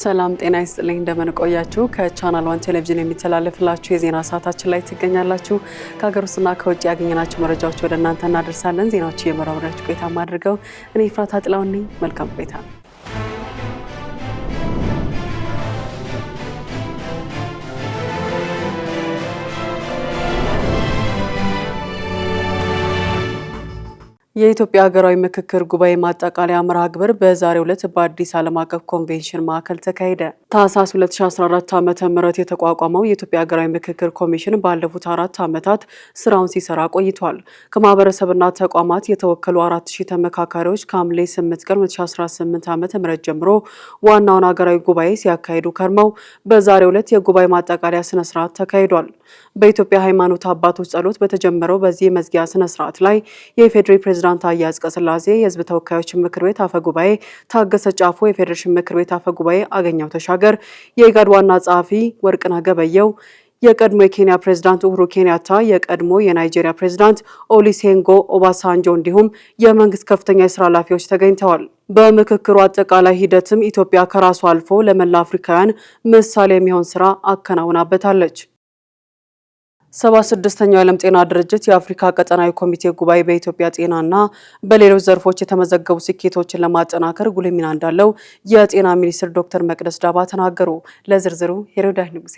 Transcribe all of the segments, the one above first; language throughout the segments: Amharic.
ሰላም ጤና ይስጥልኝ እንደምን ቆያችሁ ከቻናል 1 ቴሌቪዥን የሚተላለፍላችሁ የዜና ሰዓታችን ላይ ትገኛላችሁ ከሀገር ውስጥና ከውጭ ያገኘናችሁ መረጃዎች ወደ እናንተ እናደርሳለን ዜናዎቹ የመራውራችሁ ቆይታ ማድረገው እኔ ፍራታ ጥላው ነኝ መልካም ቆይታ የኢትዮጵያ ሀገራዊ ምክክር ጉባኤ ማጠቃለያ መርሃ ግብር በዛሬው ዕለት በአዲስ ዓለም አቀፍ ኮንቬንሽን ማዕከል ተካሄደ። ታህሳስ 2014 ዓ.ም የተቋቋመው የኢትዮጵያ ሀገራዊ ምክክር ኮሚሽን ባለፉት 4 ዓመታት ስራውን ሲሰራ ቆይቷል። ከማህበረሰብና ተቋማት የተወከሉ 4000 ተመካካሪዎች ከሐምሌ 8 ቀን 2018 ዓ.ም ጀምሮ ዋናውን ሀገራዊ ጉባኤ ሲያካሂዱ ከርመው በዛሬው ዕለት የጉባኤ ማጠቃለያ ስነ ስርዓት ተካሂዷል። በኢትዮጵያ ሃይማኖት አባቶች ጸሎት በተጀመረው በዚህ መዝጊያ ስነ ስርዓት ላይ የኢፌዴሪ ፕሬዝዳንት ታዬ አጽቀሥላሴ፣ የህዝብ ተወካዮች ምክር ቤት አፈ ጉባኤ ታገሰ ጫፎ፣ የፌዴሬሽን ምክር ቤት አፈ ጉባኤ አገኘው ተሻገር፣ የኢጋድ ዋና ጸሐፊ ወርቅነህ ገበየሁ፣ የቀድሞ የኬንያ ፕሬዝዳንት ኡሁሩ ኬንያታ፣ የቀድሞ የናይጄሪያ ፕሬዝዳንት ኦሉሴጉን ኦባሳንጆ እንዲሁም የመንግስት ከፍተኛ የስራ ኃላፊዎች ተገኝተዋል። በምክክሩ አጠቃላይ ሂደትም ኢትዮጵያ ከራሷ አልፎ ለመላ አፍሪካውያን ምሳሌ የሚሆን ስራ አከናውናበታለች። 76ኛው የዓለም ጤና ድርጅት የአፍሪካ ቀጠናዊ ኮሚቴ ጉባኤ በኢትዮጵያ ጤናና በሌሎች ዘርፎች የተመዘገቡ ስኬቶችን ለማጠናከር ጉልህ ሚና እንዳለው የጤና ሚኒስትር ዶክተር መቅደስ ዳባ ተናገሩ። ለዝርዝሩ ሄሮዳህ ንጉሴ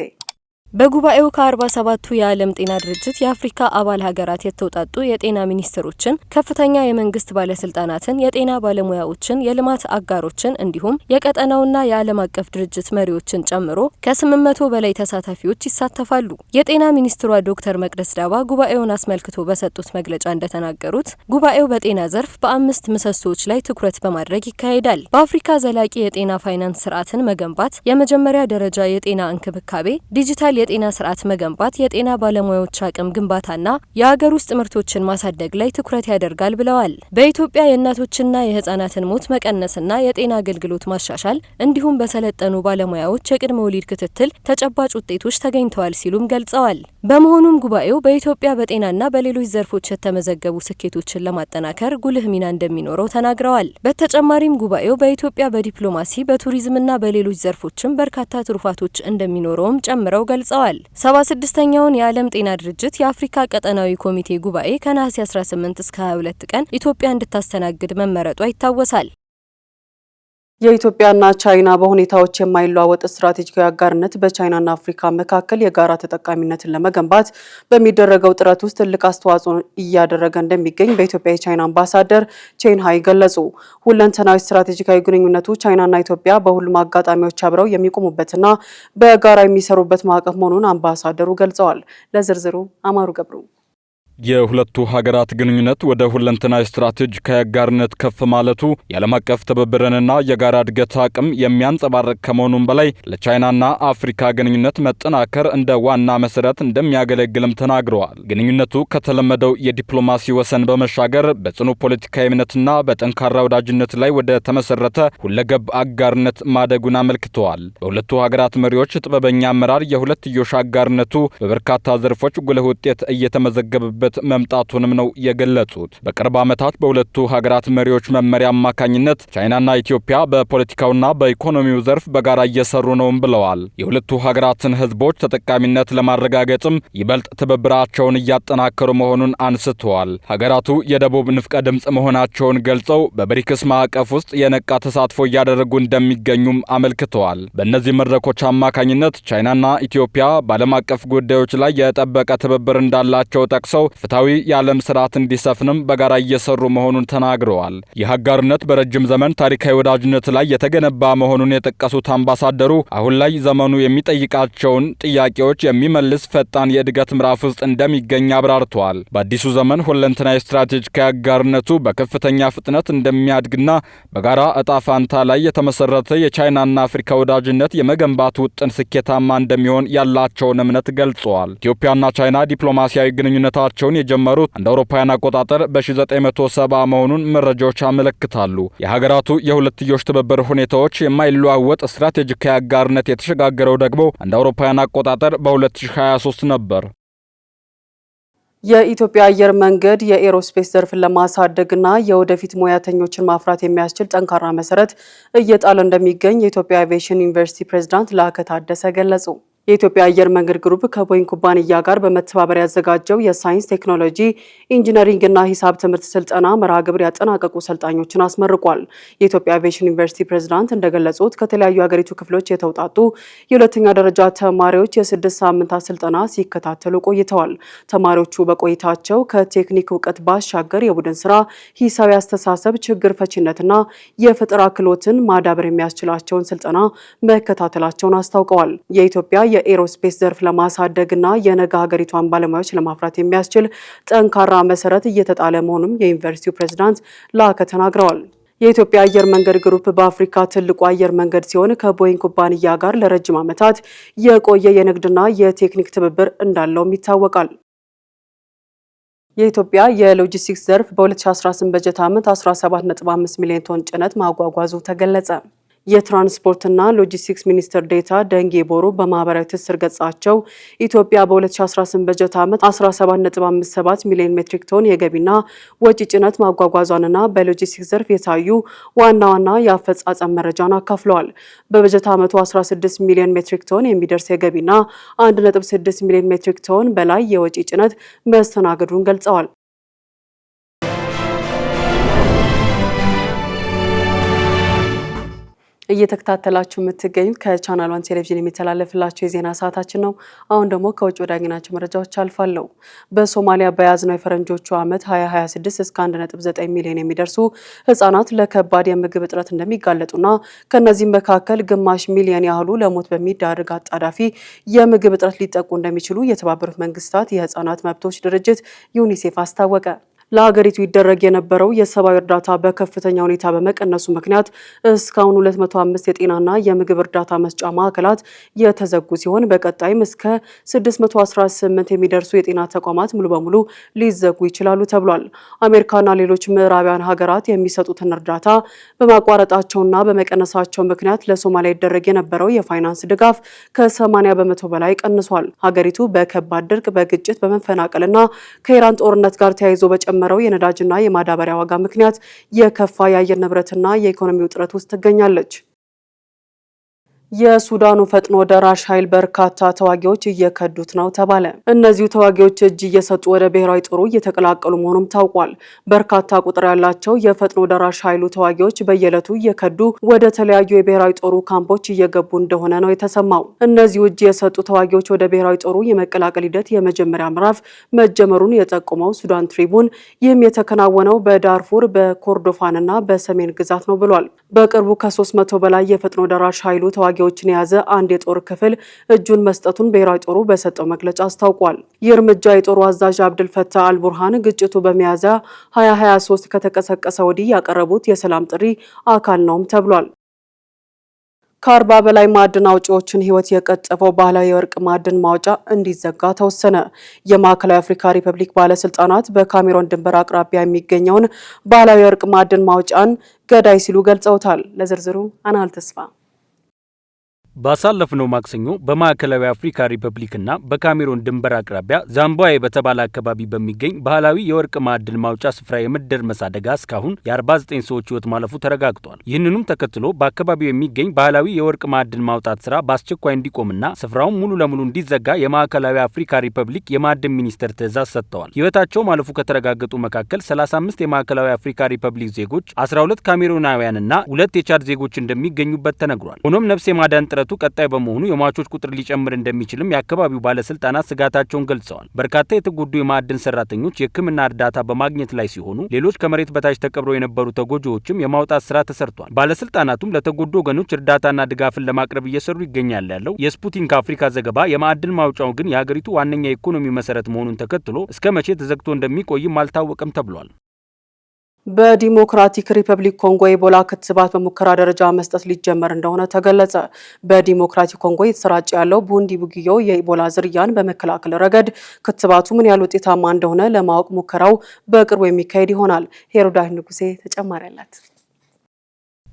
በጉባኤው ከ47ቱ የዓለም ጤና ድርጅት የአፍሪካ አባል ሀገራት የተውጣጡ የጤና ሚኒስትሮችን፣ ከፍተኛ የመንግስት ባለስልጣናትን፣ የጤና ባለሙያዎችን፣ የልማት አጋሮችን እንዲሁም የቀጠናውና የዓለም አቀፍ ድርጅት መሪዎችን ጨምሮ ከ800 በላይ ተሳታፊዎች ይሳተፋሉ። የጤና ሚኒስትሯ ዶክተር መቅደስ ዳባ ጉባኤውን አስመልክቶ በሰጡት መግለጫ እንደተናገሩት ጉባኤው በጤና ዘርፍ በ5 ምሰሶዎች ላይ ትኩረት በማድረግ ይካሄዳል። በአፍሪካ ዘላቂ የጤና ፋይናንስ ስርዓትን መገንባት፣ የመጀመሪያ ደረጃ የጤና እንክብካቤ፣ ዲጂታል የጤና ስርዓት መገንባት፣ የጤና ባለሙያዎች አቅም ግንባታና የሀገር ውስጥ ምርቶችን ማሳደግ ላይ ትኩረት ያደርጋል ብለዋል። በኢትዮጵያ የእናቶችና የህፃናትን ሞት መቀነስና የጤና አገልግሎት ማሻሻል እንዲሁም በሰለጠኑ ባለሙያዎች የቅድመ ወሊድ ክትትል ተጨባጭ ውጤቶች ተገኝተዋል ሲሉም ገልጸዋል። በመሆኑም ጉባኤው በኢትዮጵያ በጤናና በሌሎች ዘርፎች የተመዘገቡ ስኬቶችን ለማጠናከር ጉልህ ሚና እንደሚኖረው ተናግረዋል። በተጨማሪም ጉባኤው በኢትዮጵያ በዲፕሎማሲ በቱሪዝምና በሌሎች ዘርፎችም በርካታ ትሩፋቶች እንደሚኖረውም ጨምረው ገልጸዋል። 76ኛውን የዓለም ጤና ድርጅት የአፍሪካ ቀጠናዊ ኮሚቴ ጉባኤ ከነሐሴ 18 እስከ 22 ቀን ኢትዮጵያ እንድታስተናግድ መመረጧ ይታወሳል። የኢትዮጵያና ቻይና በሁኔታዎች የማይለዋወጥ ስትራቴጂካዊ አጋርነት በቻይናና አፍሪካ መካከል የጋራ ተጠቃሚነትን ለመገንባት በሚደረገው ጥረት ውስጥ ትልቅ አስተዋጽኦ እያደረገ እንደሚገኝ በኢትዮጵያ የቻይና አምባሳደር ቼን ሃይ ገለጹ። ሁለንተናዊ ስትራቴጂካዊ ግንኙነቱ ቻይናና ኢትዮጵያ በሁሉም አጋጣሚዎች አብረው የሚቆሙበትና በጋራ የሚሰሩበት ማዕቀፍ መሆኑን አምባሳደሩ ገልጸዋል። ለዝርዝሩ አማሩ ገብሩ የሁለቱ ሀገራት ግንኙነት ወደ ሁለንተናዊ ስትራቴጂካዊ አጋርነት ከፍ ማለቱ የዓለም አቀፍ ትብብርንና የጋራ እድገት አቅም የሚያንጸባርቅ ከመሆኑም በላይ ለቻይናና አፍሪካ ግንኙነት መጠናከር እንደ ዋና መሰረት እንደሚያገለግልም ተናግረዋል። ግንኙነቱ ከተለመደው የዲፕሎማሲ ወሰን በመሻገር በጽኑ ፖለቲካዊ እምነትና በጠንካራ ወዳጅነት ላይ ወደ ተመሰረተ ሁለገብ አጋርነት ማደጉን አመልክተዋል። በሁለቱ ሀገራት መሪዎች ጥበበኛ አመራር የሁለትዮሽ አጋርነቱ በበርካታ ዘርፎች ጉልህ ውጤት እየተመዘገበበት መምጣቱንም ነው የገለጹት። በቅርብ ዓመታት በሁለቱ ሀገራት መሪዎች መመሪያ አማካኝነት ቻይናና ኢትዮጵያ በፖለቲካውና በኢኮኖሚው ዘርፍ በጋራ እየሰሩ ነውም ብለዋል። የሁለቱ ሀገራትን ሕዝቦች ተጠቃሚነት ለማረጋገጥም ይበልጥ ትብብራቸውን እያጠናከሩ መሆኑን አንስተዋል። ሀገራቱ የደቡብ ንፍቀ ድምፅ መሆናቸውን ገልጸው በብሪክስ ማዕቀፍ ውስጥ የነቃ ተሳትፎ እያደረጉ እንደሚገኙም አመልክተዋል። በእነዚህ መድረኮች አማካኝነት ቻይናና ኢትዮጵያ በዓለም አቀፍ ጉዳዮች ላይ የጠበቀ ትብብር እንዳላቸው ጠቅሰው ፍትሐዊ የዓለም ስርዓት እንዲሰፍንም በጋራ እየሰሩ መሆኑን ተናግረዋል። ይህ አጋርነት በረጅም ዘመን ታሪካዊ ወዳጅነት ላይ የተገነባ መሆኑን የጠቀሱት አምባሳደሩ አሁን ላይ ዘመኑ የሚጠይቃቸውን ጥያቄዎች የሚመልስ ፈጣን የእድገት ምዕራፍ ውስጥ እንደሚገኝ አብራርተዋል። በአዲሱ ዘመን ሁለንተናዊ ስትራቴጂካዊ አጋርነቱ በከፍተኛ ፍጥነት እንደሚያድግና በጋራ እጣ ፋንታ ላይ የተመሰረተ የቻይናና አፍሪካ ወዳጅነት የመገንባት ውጥን ስኬታማ እንደሚሆን ያላቸውን እምነት ገልጸዋል። ኢትዮጵያና ቻይና ዲፕሎማሲያዊ ግንኙነታቸውን የጀመሩት እንደ አውሮፓውያን አቆጣጠር በ1970 መሆኑን መረጃዎች ያመለክታሉ። የሀገራቱ የሁለትዮሽ ትብብር ሁኔታዎች የማይለዋወጥ ስትራቴጂካዊ አጋርነት የተሸጋገረው ደግሞ እንደ አውሮፓውያን አቆጣጠር በ2023 ነበር። የኢትዮጵያ አየር መንገድ የኤሮስፔስ ዘርፍን ለማሳደግና የወደፊት ሙያተኞችን ማፍራት የሚያስችል ጠንካራ መሰረት እየጣለ እንደሚገኝ የኢትዮጵያ አቪዬሽን ዩኒቨርሲቲ ፕሬዝዳንት ላከ ታደሰ ገለጹ። የኢትዮጵያ አየር መንገድ ግሩፕ ከቦይንግ ኩባንያ ጋር በመተባበር ያዘጋጀው የሳይንስ ቴክኖሎጂ፣ ኢንጂነሪንግና ሂሳብ ትምህርት ስልጠና መርሃ ግብር ያጠናቀቁ ሰልጣኞችን አስመርቋል። የኢትዮጵያ አቪዬሽን ዩኒቨርሲቲ ፕሬዝዳንት እንደገለጹት ከተለያዩ የሀገሪቱ ክፍሎች የተውጣጡ የሁለተኛ ደረጃ ተማሪዎች የ6 ሳምንታት ስልጠና ሲከታተሉ ቆይተዋል። ተማሪዎቹ በቆይታቸው ከቴክኒክ እውቀት ባሻገር የቡድን ስራ፣ ሂሳብ አስተሳሰብ፣ ችግር ፈቺነትና የፈጠራ ክህሎትን ማዳበር የሚያስችላቸውን ስልጠና መከታተላቸውን አስታውቀዋል። የኢትዮጵያ የኤሮስፔስ ዘርፍ ለማሳደግና የነገ ሀገሪቷን ባለሙያዎች ለማፍራት የሚያስችል ጠንካራ መሰረት እየተጣለ መሆኑን የዩኒቨርሲቲው ፕሬዝዳንት ላከ ተናግረዋል። የኢትዮጵያ አየር መንገድ ግሩፕ በአፍሪካ ትልቁ አየር መንገድ ሲሆን ከቦይንግ ኩባንያ ጋር ለረጅም ዓመታት የቆየ የንግድና የቴክኒክ ትብብር እንዳለውም ይታወቃል። የኢትዮጵያ የሎጂስቲክስ ዘርፍ በ2018 በጀት ዓመት 17.5 ሚሊዮን ቶን ጭነት ማጓጓዙ ተገለጸ። የትራንስፖርትና ሎጂስቲክስ ሚኒስትር ዴኤታ ደንጌ ቦሩ በማህበራዊ ትስስር ገጻቸው ኢትዮጵያ በ2018 በጀት ዓመት 17.57 ሚሊዮን ሜትሪክ ቶን የገቢና ወጪ ጭነት ማጓጓዟንና በሎጂስቲክስ ዘርፍ የታዩ ዋና ዋና የአፈጻጸም መረጃን አካፍለዋል። በበጀት ዓመቱ 16 ሚሊዮን ሜትሪክ ቶን የሚደርስ የገቢና 1.6 ሚሊዮን ሜትሪክ ቶን በላይ የወጪ ጭነት መስተናገዱን ገልጸዋል። እየተከታተላችሁ የምትገኙት ከቻናል 1 ቴሌቪዥን የሚተላለፍላችሁ የዜና ሰዓታችን ነው። አሁን ደግሞ ከውጭ ወዳገኘናቸው መረጃዎች አልፋለሁ። በሶማሊያ በያዝነው የፈረንጆቹ ዓመት 2026 እስከ 1.9 ሚሊዮን የሚደርሱ ህጻናት ለከባድ የምግብ እጥረት እንደሚጋለጡና ከነዚህም መካከል ግማሽ ሚሊዮን ያህሉ ለሞት በሚዳርግ አጣዳፊ የምግብ እጥረት ሊጠቁ እንደሚችሉ የተባበሩት መንግስታት የህጻናት መብቶች ድርጅት ዩኒሴፍ አስታወቀ። ለሀገሪቱ ይደረግ የነበረው የሰብአዊ እርዳታ በከፍተኛ ሁኔታ በመቀነሱ ምክንያት እስካሁን 205 የጤናና የምግብ እርዳታ መስጫ ማዕከላት የተዘጉ ሲሆን በቀጣይም እስከ 618 የሚደርሱ የጤና ተቋማት ሙሉ በሙሉ ሊዘጉ ይችላሉ ተብሏል። አሜሪካና ሌሎች ምዕራባውያን ሀገራት የሚሰጡትን እርዳታ በማቋረጣቸውና በመቀነሳቸው ምክንያት ለሶማሊያ ይደረግ የነበረው የፋይናንስ ድጋፍ ከ80 በመቶ በላይ ቀንሷል። ሀገሪቱ በከባድ ድርቅ፣ በግጭት፣ በመፈናቀልና ከኢራን ጦርነት ጋር ተያይዞ መረው የነዳጅና የማዳበሪያ ዋጋ ምክንያት የከፋ የአየር ንብረትና የኢኮኖሚ ውጥረት ውስጥ ትገኛለች። የሱዳኑ ፈጥኖ ደራሽ ኃይል በርካታ ተዋጊዎች እየከዱት ነው ተባለ። እነዚሁ ተዋጊዎች እጅ እየሰጡ ወደ ብሔራዊ ጦሩ እየተቀላቀሉ መሆኑም ታውቋል። በርካታ ቁጥር ያላቸው የፈጥኖ ደራሽ ኃይሉ ተዋጊዎች በየዕለቱ እየከዱ ወደ ተለያዩ የብሔራዊ ጦሩ ካምፖች እየገቡ እንደሆነ ነው የተሰማው። እነዚሁ እጅ የሰጡ ተዋጊዎች ወደ ብሔራዊ ጦሩ የመቀላቀል ሂደት የመጀመሪያ ምዕራፍ መጀመሩን የጠቆመው ሱዳን ትሪቡን ይህም የተከናወነው በዳርፉር በኮርዶፋንና በሰሜን ግዛት ነው ብሏል። በቅርቡ ከ300 በላይ የፈጥኖ ደራሽ ኃይሉ ተዋጊዎችን የያዘ አንድ የጦር ክፍል እጁን መስጠቱን ብሔራዊ ጦሩ በሰጠው መግለጫ አስታውቋል። ይህ እርምጃ የጦሩ አዛዥ አብዱልፈታህ አልቡርሃን ግጭቱ በሚያዝያ 2023 ከተቀሰቀሰ ወዲህ ያቀረቡት የሰላም ጥሪ አካል ነውም ተብሏል። ከ40 በላይ ማዕድን አውጪዎችን ሕይወት የቀጠፈው ባህላዊ የወርቅ ማዕድን ማውጫ እንዲዘጋ ተወሰነ። የማዕከላዊ አፍሪካ ሪፐብሊክ ባለስልጣናት በካሜሮን ድንበር አቅራቢያ የሚገኘውን ባህላዊ የወርቅ ማዕድን ማውጫን ገዳይ ሲሉ ገልጸውታል። ለዝርዝሩ አናል ተስፋ። ባሳለፍነው ማክሰኞ በማዕከላዊ አፍሪካ ሪፐብሊክና በካሜሮን ድንበር አቅራቢያ ዛምባዬ በተባለ አካባቢ በሚገኝ ባህላዊ የወርቅ ማዕድን ማውጫ ስፍራ የመደርመስ አደጋ እስካሁን የ49 ሰዎች ሕይወት ማለፉ ተረጋግጧል። ይህንኑም ተከትሎ በአካባቢው የሚገኝ ባህላዊ የወርቅ ማዕድን ማውጣት ስራ በአስቸኳይ እንዲቆምና ስፍራውን ሙሉ ለሙሉ እንዲዘጋ የማዕከላዊ አፍሪካ ሪፐብሊክ የማዕድን ሚኒስቴር ትዕዛዝ ሰጥተዋል። ሕይወታቸው ማለፉ ከተረጋገጡ መካከል 35 የማዕከላዊ አፍሪካ ሪፐብሊክ ዜጎች፣ 12 ካሜሮናውያንና 2 የቻድ ዜጎች እንደሚገኙበት ተነግሯል። ሆኖም ነፍስ የማዳን ጥረቱ ቀጣይ በመሆኑ የሟቾች ቁጥር ሊጨምር እንደሚችልም የአካባቢው ባለስልጣናት ስጋታቸውን ገልጸዋል። በርካታ የተጎዱ የማዕድን ሰራተኞች የሕክምና እርዳታ በማግኘት ላይ ሲሆኑ ሌሎች ከመሬት በታች ተቀብረው የነበሩ ተጎጂዎችም የማውጣት ስራ ተሰርቷል። ባለስልጣናቱም ለተጎዱ ወገኖች እርዳታና ድጋፍን ለማቅረብ እየሰሩ ይገኛል ያለው የስፑቲንክ አፍሪካ ዘገባ የማዕድን ማውጫው ግን የሀገሪቱ ዋነኛ የኢኮኖሚ መሰረት መሆኑን ተከትሎ እስከ መቼ ተዘግቶ እንደሚቆይም አልታወቀም ተብሏል። በዲሞክራቲክ ሪፐብሊክ ኮንጎ የኢቦላ ክትባት በሙከራ ደረጃ መስጠት ሊጀመር እንደሆነ ተገለጸ። በዲሞክራቲክ ኮንጎ የተሰራጨ ያለው ቡንዲ ቡጊዮ የኢቦላ ዝርያን በመከላከል ረገድ ክትባቱ ምን ያህል ውጤታማ እንደሆነ ለማወቅ ሙከራው በቅርቡ የሚካሄድ ይሆናል። ሄሮዳህ ንጉሴ ተጨማሪ አላት።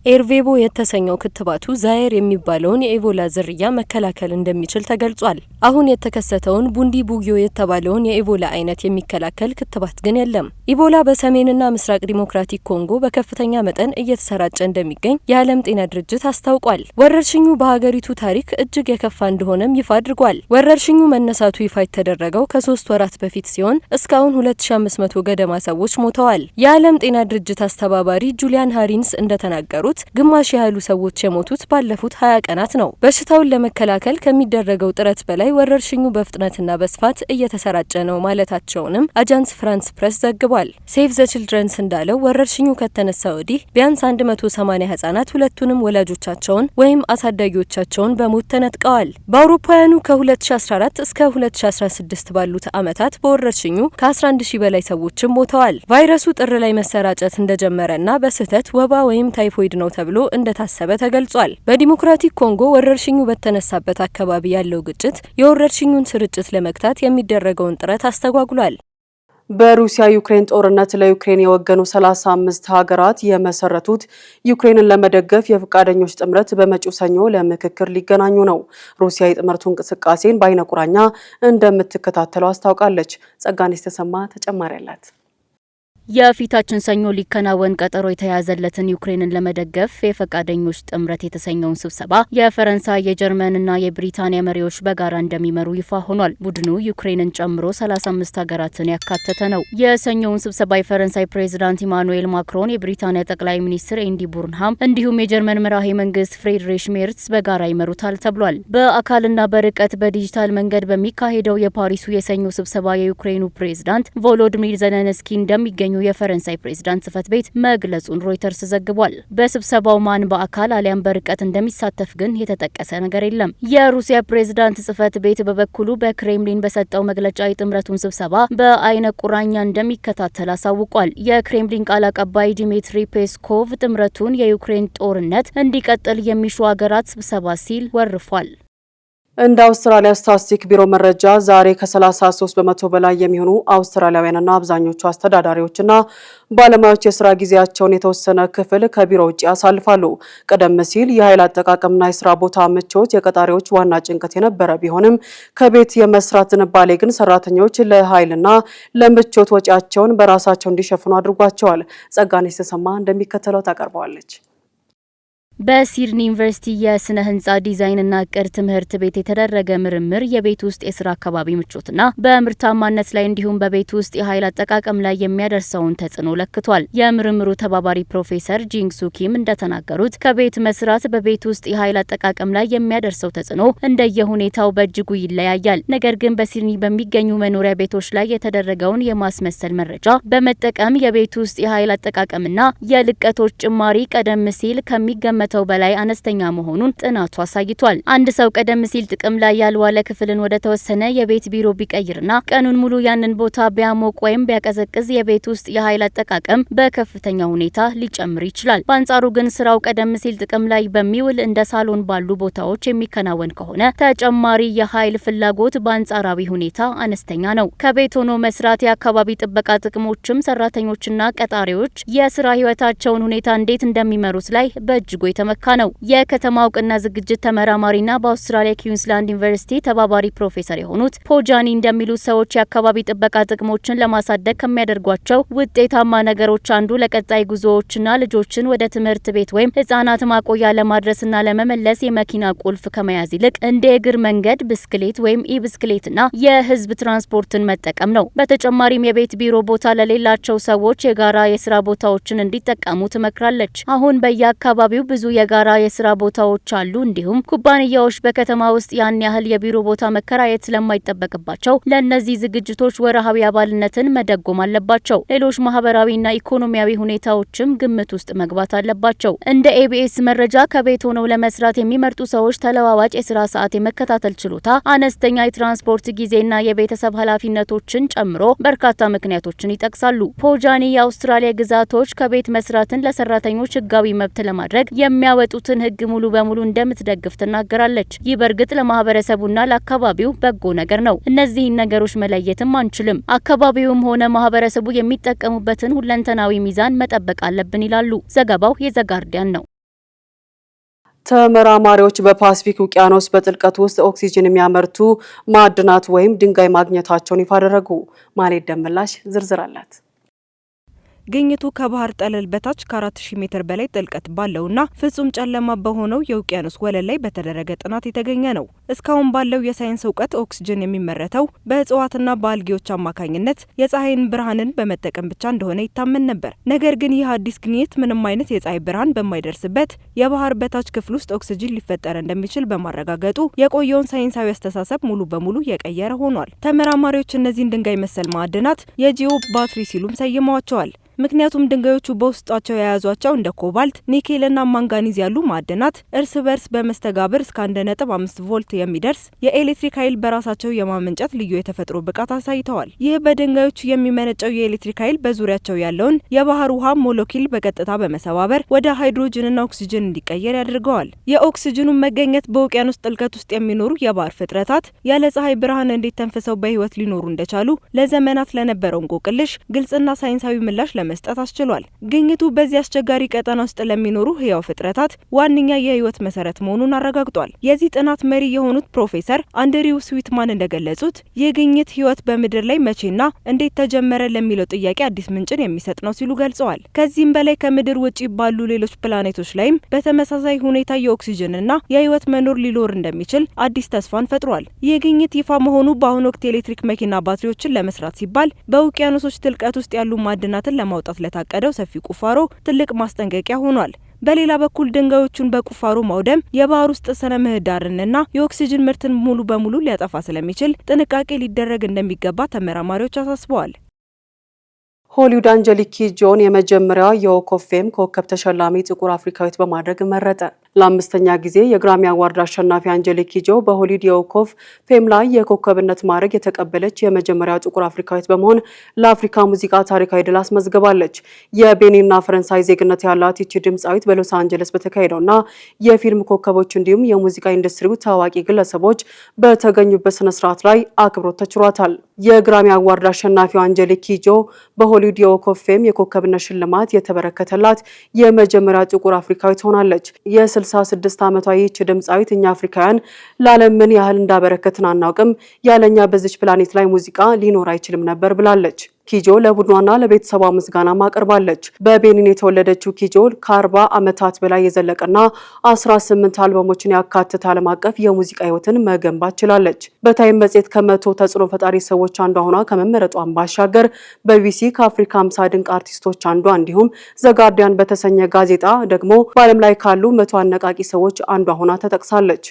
ኤርቬቦ የተሰኘው ክትባቱ ዛየር የሚባለውን የኢቦላ ዝርያ መከላከል እንደሚችል ተገልጿል። አሁን የተከሰተውን ቡንዲ ቡጊዮ የተባለውን የኢቦላ አይነት የሚከላከል ክትባት ግን የለም። ኢቦላ በሰሜንና ምስራቅ ዲሞክራቲክ ኮንጎ በከፍተኛ መጠን እየተሰራጨ እንደሚገኝ የዓለም ጤና ድርጅት አስታውቋል። ወረርሽኙ በሀገሪቱ ታሪክ እጅግ የከፋ እንደሆነም ይፋ አድርጓል። ወረርሽኙ መነሳቱ ይፋ የተደረገው ከ3 ወራት በፊት ሲሆን እስካሁን 2500 ገደማ ሰዎች ሞተዋል። የዓለም ጤና ድርጅት አስተባባሪ ጁሊያን ሃሪንስ እንደተናገሩት ግማሽ ያህሉ ሰዎች የሞቱት ባለፉት 20 ቀናት ነው። በሽታውን ለመከላከል ከሚደረገው ጥረት በላይ ወረርሽኙ በፍጥነትና በስፋት እየተሰራጨ ነው ማለታቸውንም አጃንስ ፍራንስ ፕሬስ ዘግቧል። ሴቭ ዘ ችልድረንስ እንዳለው ወረርሽኙ ከተነሳ ወዲህ ቢያንስ 180 ህጻናት ሁለቱንም ወላጆቻቸውን ወይም አሳዳጊዎቻቸውን በሞት ተነጥቀዋል። በአውሮፓውያኑ ከ2014 እስከ 2016 ባሉት ዓመታት በወረርሽኙ ከ11000 በላይ ሰዎችም ሞተዋል። ቫይረሱ ጥር ላይ መሰራጨት እንደጀመረና በስህተት ወባ ወይም ታይፎይድ ነው ተብሎ እንደታሰበ ተገልጿል። በዲሞክራቲክ ኮንጎ ወረርሽኙ በተነሳበት አካባቢ ያለው ግጭት የወረርሽኙን ስርጭት ለመግታት የሚደረገውን ጥረት አስተጓጉሏል። በሩሲያ ዩክሬን ጦርነት ለዩክሬን የወገኑ 35 ሀገራት የመሰረቱት ዩክሬንን ለመደገፍ የፈቃደኞች ጥምረት በመጪው ሰኞ ለምክክር ሊገናኙ ነው። ሩሲያ የጥምረቱ እንቅስቃሴን በአይነ ቁራኛ እንደምትከታተለው አስታውቃለች። ጸጋኔስ ተሰማ ተጨማሪ አላት። የፊታችን ሰኞ ሊከናወን ቀጠሮ የተያዘለትን ዩክሬንን ለመደገፍ የፈቃደኞች ጥምረት የተሰኘውን ስብሰባ የፈረንሳይ የጀርመንና የብሪታንያ መሪዎች በጋራ እንደሚመሩ ይፋ ሆኗል። ቡድኑ ዩክሬንን ጨምሮ 35 ሀገራትን ያካተተ ነው። የሰኞውን ስብሰባ የፈረንሳይ ፕሬዚዳንት ኢማኑኤል ማክሮን፣ የብሪታንያ ጠቅላይ ሚኒስትር ኤንዲ ቡርንሃም እንዲሁም የጀርመን መራሄ መንግስት ፍሬድሪሽ ሜርትስ በጋራ ይመሩታል ተብሏል። በአካልና በርቀት በዲጂታል መንገድ በሚካሄደው የፓሪሱ የሰኞ ስብሰባ የዩክሬኑ ፕሬዚዳንት ቮሎዲሚር ዘለንስኪ እንደሚገኙ የፈረንሳይ ፕሬዝዳንት ጽህፈት ቤት መግለጹን ሮይተርስ ዘግቧል። በስብሰባው ማን በአካል አሊያም በርቀት እንደሚሳተፍ ግን የተጠቀሰ ነገር የለም። የሩሲያ ፕሬዝዳንት ጽህፈት ቤት በበኩሉ በክሬምሊን በሰጠው መግለጫ የጥምረቱን ስብሰባ በአይነ ቁራኛ እንደሚከታተል አሳውቋል። የክሬምሊን ቃል አቀባይ ዲሚትሪ ፔስኮቭ ጥምረቱን የዩክሬን ጦርነት እንዲቀጥል የሚሹ ሀገራት ስብሰባ ሲል ወርፏል። እንደ አውስትራሊያ ስታቲስቲክ ቢሮ መረጃ ዛሬ ከ33 በመቶ በላይ የሚሆኑ አውስትራሊያውያንና አብዛኞቹ አስተዳዳሪዎችና ባለሙያዎች የስራ ጊዜያቸውን የተወሰነ ክፍል ከቢሮ ውጭ ያሳልፋሉ። ቀደም ሲል የኃይል አጠቃቀምና የስራ ቦታ ምቾት የቀጣሪዎች ዋና ጭንቀት የነበረ ቢሆንም ከቤት የመስራት ዝንባሌ ግን ሰራተኞች ለኃይልና ለምቾት ወጪያቸውን በራሳቸው እንዲሸፍኑ አድርጓቸዋል። ጸጋኔስ ተሰማ እንደሚከተለው ታቀርበዋለች። በሲድኒ ዩኒቨርሲቲ የስነ ህንጻ ዲዛይንና እቅድ ትምህርት ቤት የተደረገ ምርምር የቤት ውስጥ የስራ አካባቢ ምቾትና በምርታማነት ላይ እንዲሁም በቤት ውስጥ የኃይል አጠቃቀም ላይ የሚያደርሰውን ተጽዕኖ ለክቷል። የምርምሩ ተባባሪ ፕሮፌሰር ጂንግሱ ኪም እንደተናገሩት ከቤት መስራት በቤት ውስጥ የኃይል አጠቃቀም ላይ የሚያደርሰው ተጽዕኖ እንደየሁኔታው በእጅጉ ይለያያል። ነገር ግን በሲድኒ በሚገኙ መኖሪያ ቤቶች ላይ የተደረገውን የማስመሰል መረጃ በመጠቀም የቤት ውስጥ የኃይል አጠቃቀምና የልቀቶች ጭማሪ ቀደም ሲል ከሚገመተው በላይ አነስተኛ መሆኑን ጥናቱ አሳይቷል። አንድ ሰው ቀደም ሲል ጥቅም ላይ ያልዋለ ክፍልን ወደ ተወሰነ የቤት ቢሮ ቢቀይርና ቀኑን ሙሉ ያንን ቦታ ቢያሞቅ ወይም ቢያቀዘቅዝ የቤት ውስጥ የኃይል አጠቃቀም በከፍተኛ ሁኔታ ሊጨምር ይችላል። በአንጻሩ ግን ስራው ቀደም ሲል ጥቅም ላይ በሚውል እንደ ሳሎን ባሉ ቦታዎች የሚከናወን ከሆነ ተጨማሪ የኃይል ፍላጎት በአንጻራዊ ሁኔታ አነስተኛ ነው። ከቤት ሆኖ መስራት የአካባቢ ጥበቃ ጥቅሞችም ሰራተኞችና ቀጣሪዎች የስራ ህይወታቸውን ሁኔታ እንዴት እንደሚመሩት ላይ በእጅጉ የተመካ ነው። የከተማ እውቅና ዝግጅት ተመራማሪና በአውስትራሊያ ኩዊንስላንድ ዩኒቨርሲቲ ተባባሪ ፕሮፌሰር የሆኑት ፖጃኒ እንደሚሉት ሰዎች የአካባቢ ጥበቃ ጥቅሞችን ለማሳደግ ከሚያደርጓቸው ውጤታማ ነገሮች አንዱ ለቀጣይ ጉዞዎችና ልጆችን ወደ ትምህርት ቤት ወይም ህጻናት ማቆያ ለማድረስና ለመመለስ የመኪና ቁልፍ ከመያዝ ይልቅ እንደ እግር መንገድ፣ ብስክሌት ወይም ኢብስክሌትና የህዝብ ትራንስፖርትን መጠቀም ነው። በተጨማሪም የቤት ቢሮ ቦታ ለሌላቸው ሰዎች የጋራ የስራ ቦታዎችን እንዲጠቀሙ ትመክራለች። አሁን በየአካባቢው ብዙ የጋራ የስራ ቦታዎች አሉ። እንዲሁም ኩባንያዎች በከተማ ውስጥ ያን ያህል የቢሮ ቦታ መከራየት ስለማይጠበቅባቸው ለእነዚህ ዝግጅቶች ወርሃዊ አባልነትን መደጎም አለባቸው። ሌሎች ማህበራዊና ኢኮኖሚያዊ ሁኔታዎችም ግምት ውስጥ መግባት አለባቸው። እንደ ኤቢኤስ መረጃ ከቤት ሆነው ለመስራት የሚመርጡ ሰዎች ተለዋዋጭ የስራ ሰዓት የመከታተል ችሎታ፣ አነስተኛ የትራንስፖርት ጊዜና የቤተሰብ ኃላፊነቶችን ጨምሮ በርካታ ምክንያቶችን ይጠቅሳሉ። ፖጃኒ የአውስትራሊያ ግዛቶች ከቤት መስራትን ለሰራተኞች ህጋዊ መብት ለማድረግ የሚያወጡትን ህግ ሙሉ በሙሉ እንደምትደግፍ ትናገራለች። ይህ በእርግጥ ለማህበረሰቡና ለአካባቢው በጎ ነገር ነው። እነዚህን ነገሮች መለየትም አንችልም። አካባቢውም ሆነ ማህበረሰቡ የሚጠቀሙበትን ሁለንተናዊ ሚዛን መጠበቅ አለብን ይላሉ። ዘገባው የዘጋርዲያን ነው። ተመራማሪዎች በፓሲፊክ ውቅያኖስ በጥልቀት ውስጥ ኦክሲጅን የሚያመርቱ ማዕድናት ወይም ድንጋይ ማግኘታቸውን ይፋ አደረጉ። ማሌት ደመላሽ ዝርዝር አላት። ግኝቱ ከባህር ጠለል በታች ከ4000 ሜትር በላይ ጥልቀት ባለውና ፍጹም ጨለማ በሆነው የውቅያኖስ ወለል ላይ በተደረገ ጥናት የተገኘ ነው። እስካሁን ባለው የሳይንስ እውቀት ኦክሲጅን የሚመረተው በእጽዋትና በአልጌዎች አማካኝነት የፀሐይን ብርሃንን በመጠቀም ብቻ እንደሆነ ይታመን ነበር። ነገር ግን ይህ አዲስ ግኝት ምንም አይነት የፀሐይ ብርሃን በማይደርስበት የባህር በታች ክፍል ውስጥ ኦክሲጅን ሊፈጠር እንደሚችል በማረጋገጡ የቆየውን ሳይንሳዊ አስተሳሰብ ሙሉ በሙሉ የቀየረ ሆኗል። ተመራማሪዎች እነዚህን ድንጋይ መሰል ማዕድናት የጂኦ ባትሪ ሲሉም ሰይመዋቸዋል። ምክንያቱም ድንጋዮቹ በውስጣቸው የያዟቸው እንደ ኮባልት፣ ኒኬልና ማንጋኒዝ ያሉ ማዕድናት እርስ በርስ በመስተጋብር እስከ 1.5 ቮልት የሚደርስ የኤሌክትሪክ ኃይል በራሳቸው የማመንጨት ልዩ የተፈጥሮ ብቃት አሳይተዋል። ይህ በድንጋዮቹ የሚመነጨው የኤሌክትሪክ ኃይል በዙሪያቸው ያለውን የባህር ውሃ ሞለኪል በቀጥታ በመሰባበር ወደ ሃይድሮጅንና ኦክሲጅን እንዲቀየር ያደርገዋል። የኦክሲጅኑን መገኘት በውቅያኖስ ጥልቀት ውስጥ የሚኖሩ የባህር ፍጥረታት ያለ ፀሐይ ብርሃን እንዴት ተንፍሰው በህይወት ሊኖሩ እንደቻሉ ለዘመናት ለነበረው እንቆቅልሽ ግልጽና ሳይንሳዊ ምላሽ መስጠት አስችሏል። ግኝቱ በዚህ አስቸጋሪ ቀጠና ውስጥ ለሚኖሩ ህያው ፍጥረታት ዋነኛ የህይወት መሰረት መሆኑን አረጋግጧል። የዚህ ጥናት መሪ የሆኑት ፕሮፌሰር አንድሪው ስዊትማን እንደገለጹት ይህ ግኝት ህይወት በምድር ላይ መቼና እንዴት ተጀመረ ለሚለው ጥያቄ አዲስ ምንጭን የሚሰጥ ነው ሲሉ ገልጸዋል። ከዚህም በላይ ከምድር ውጪ ባሉ ሌሎች ፕላኔቶች ላይም በተመሳሳይ ሁኔታ የኦክሲጅንና የህይወት መኖር ሊኖር እንደሚችል አዲስ ተስፋን ፈጥሯል። ይህ ግኝት ይፋ መሆኑ በአሁኑ ወቅት የኤሌክትሪክ መኪና ባትሪዎችን ለመስራት ሲባል በውቅያኖሶች ጥልቀት ውስጥ ያሉ ማዕድናትን ለማውጣት ለታቀደው ሰፊ ቁፋሮ ትልቅ ማስጠንቀቂያ ሆኗል። በሌላ በኩል ድንጋዮቹን በቁፋሮ ማውደም የባህር ውስጥ ስነ ምህዳርንና የኦክሲጅን ምርትን ሙሉ በሙሉ ሊያጠፋ ስለሚችል ጥንቃቄ ሊደረግ እንደሚገባ ተመራማሪዎች አሳስበዋል። ሆሊውድ አንጀሊክ ኪጆን የመጀመሪያዋ የዎክ ኦፍ ፌም ኮከብ ተሸላሚ ጥቁር አፍሪካዊት በማድረግ መረጠ። ለአምስተኛ ጊዜ የግራሚ አዋርድ አሸናፊ አንጀሊክ ኪጆ በሆሊውድ የዎክ ኦፍ ፌም ላይ የኮከብነት ማዕረግ የተቀበለች የመጀመሪያዋ ጥቁር አፍሪካዊት በመሆን ለአፍሪካ ሙዚቃ ታሪካዊ ድል አስመዝግባለች። የቤኒንና ፈረንሳይ ዜግነት ያላት ይቺ ድምፃዊት በሎስ አንጀለስ በተካሄደውና የፊልም ኮከቦች እንዲሁም የሙዚቃ ኢንዱስትሪው ታዋቂ ግለሰቦች በተገኙበት ስነስርዓት ላይ አክብሮት ተችሯታል። የግራሚ አዋርድ አሸናፊው አንጀሊክ ኪጆ በሆሊውድ የዎክ ኦፍ ፌም የኮከብነት ሽልማት የተበረከተላት የመጀመሪያ ጥቁር አፍሪካዊት ሆናለች። የ66 ዓመቷ ይህች ድምፃዊት እኛ አፍሪካውያን ለዓለም ምን ያህል እንዳበረከትን አናውቅም፣ ያለኛ በዚች ፕላኔት ላይ ሙዚቃ ሊኖር አይችልም ነበር ብላለች። ኪጆ ለቡድኗና ለቤተሰቧ ምስጋና አቅርባለች። በቤኒን የተወለደችው ኪጆ ከ40 ዓመታት በላይ የዘለቀና 18 አልበሞችን ያካተተ ዓለም አቀፍ የሙዚቃ ህይወትን መገንባት ችላለች። በታይም መጽሔት ከ100 ተጽዕኖ ፈጣሪ ሰዎች አንዷ ሆኗ ከመመረጧን ባሻገር በቢቢሲ ከአፍሪካ 50 ድንቅ አርቲስቶች አንዷ እንዲሁም ዘጋርዲያን በተሰኘ ጋዜጣ ደግሞ በዓለም ላይ ካሉ 100 አነቃቂ ሰዎች አንዷ ሆና ተጠቅሳለች።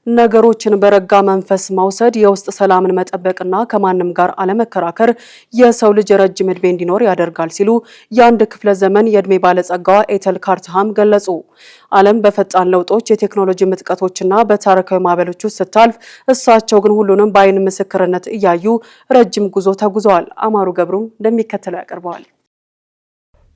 ነገሮችን በረጋ መንፈስ መውሰድ የውስጥ ሰላምን መጠበቅና ከማንም ጋር አለመከራከር የሰው ልጅ ረጅም ዕድሜ እንዲኖር ያደርጋል ሲሉ የአንድ ክፍለ ዘመን የዕድሜ ባለጸጋዋ ኤተል ካርትሃም ገለጹ። ዓለም በፈጣን ለውጦች፣ የቴክኖሎጂ ምጥቀቶችና በታሪካዊ ማዕበሎች ውስጥ ስታልፍ እሳቸው ግን ሁሉንም በአይን ምስክርነት እያዩ ረጅም ጉዞ ተጉዘዋል። አማሩ ገብሩም እንደሚከተለው ያቀርበዋል።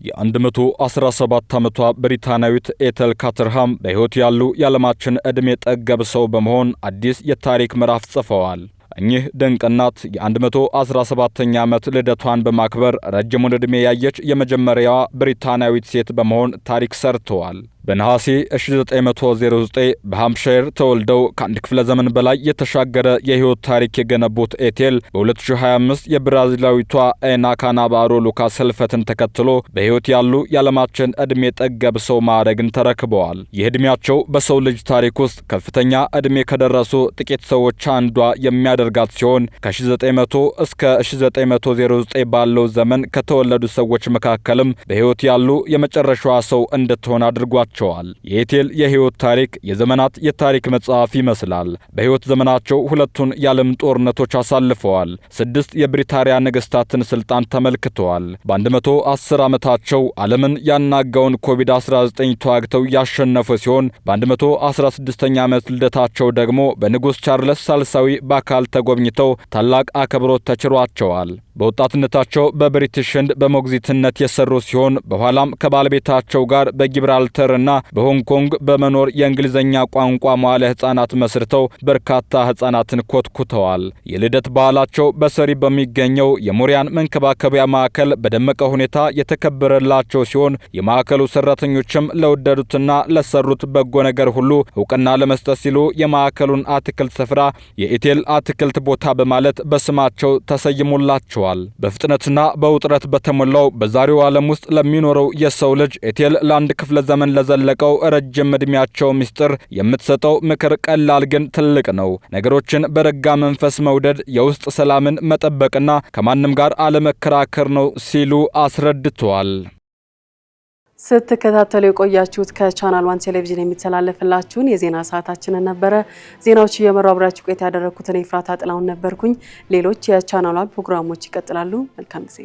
የ117 ዓመቷ ብሪታናዊት ኤተል ካተርሃም በሕይወት ያሉ የዓለማችን ዕድሜ ጠገብ ሰው በመሆን አዲስ የታሪክ ምዕራፍ ጽፈዋል። እኚህ ድንቅ እናት የ117ኛ ዓመት ልደቷን በማክበር ረጅሙን ዕድሜ ያየች የመጀመሪያዋ ብሪታናዊት ሴት በመሆን ታሪክ ሰርተዋል። በነሐሴ 1909 በሃምፕሻየር ተወልደው ከአንድ ክፍለ ዘመን በላይ የተሻገረ የሕይወት ታሪክ የገነቡት ኤቴል በ2025 የብራዚላዊቷ ኤና ካናባሮ ሉካስ ህልፈትን ተከትሎ በሕይወት ያሉ የዓለማችን ዕድሜ ጠገብ ሰው ማዕረግን ተረክበዋል። ይህ ዕድሜያቸው በሰው ልጅ ታሪክ ውስጥ ከፍተኛ ዕድሜ ከደረሱ ጥቂት ሰዎች አንዷ የሚያደርጋት ሲሆን ከ1900 እስከ 1909 ባለው ዘመን ከተወለዱ ሰዎች መካከልም በሕይወት ያሉ የመጨረሻዋ ሰው እንድትሆን አድርጓል። የኤቴል የህይወት ታሪክ የዘመናት የታሪክ መጽሐፍ ይመስላል። በህይወት ዘመናቸው ሁለቱን የዓለም ጦርነቶች አሳልፈዋል። 6 የብሪታንያ ነገስታትን ስልጣን ተመልክተዋል። በ110 ዓመታቸው ዓለምን ያናጋውን ኮቪድ-19 ተዋግተው ያሸነፉ ሲሆን በ116ኛ ዓመት ልደታቸው ደግሞ በንጉሥ ቻርልስ ሳልሳዊ በአካል ተጎብኝተው ታላቅ አክብሮት ተችሯቸዋል። በወጣትነታቸው በብሪቲሽ ህንድ በሞግዚትነት የሰሩ ሲሆን በኋላም ከባለቤታቸው ጋር በጊብራልተርና በሆንግ ኮንግ በመኖር የእንግሊዝኛ ቋንቋ መዋዕለ ህጻናት መስርተው በርካታ ህጻናትን ኮትኩተዋል። የልደት በዓላቸው በሰሪ በሚገኘው የሞሪያን መንከባከቢያ ማዕከል በደመቀ ሁኔታ የተከበረላቸው ሲሆን የማዕከሉ ሰራተኞችም ለወደዱትና ለሰሩት በጎ ነገር ሁሉ እውቅና ለመስጠት ሲሉ የማዕከሉን አትክልት ስፍራ የኢቴል አትክልት ቦታ በማለት በስማቸው ተሰይሞላቸዋል። በፍጥነትና በውጥረት በተሞላው በዛሬው ዓለም ውስጥ ለሚኖረው የሰው ልጅ ኢቴል ለአንድ ክፍለ ዘመን ለዘለቀው ረጅም ዕድሜያቸው ምስጢር የምትሰጠው ምክር ቀላል ግን ትልቅ ነው። ነገሮችን በረጋ መንፈስ መውደድ፣ የውስጥ ሰላምን መጠበቅና ከማንም ጋር አለመከራከር ነው ሲሉ አስረድተዋል። ስትከታተሉ የቆያችሁት ከቻናል 1 ቴሌቪዥን የሚተላለፍላችሁን የዜና ሰዓታችንን ነበረ። ዜናዎቹ እየመራው አብራችሁ ቆይታ ያደረኩት እኔ ፍራታ ጥላውን ነበርኩኝ። ሌሎች የቻናል 1 ፕሮግራሞች ይቀጥላሉ። መልካም ጊዜ።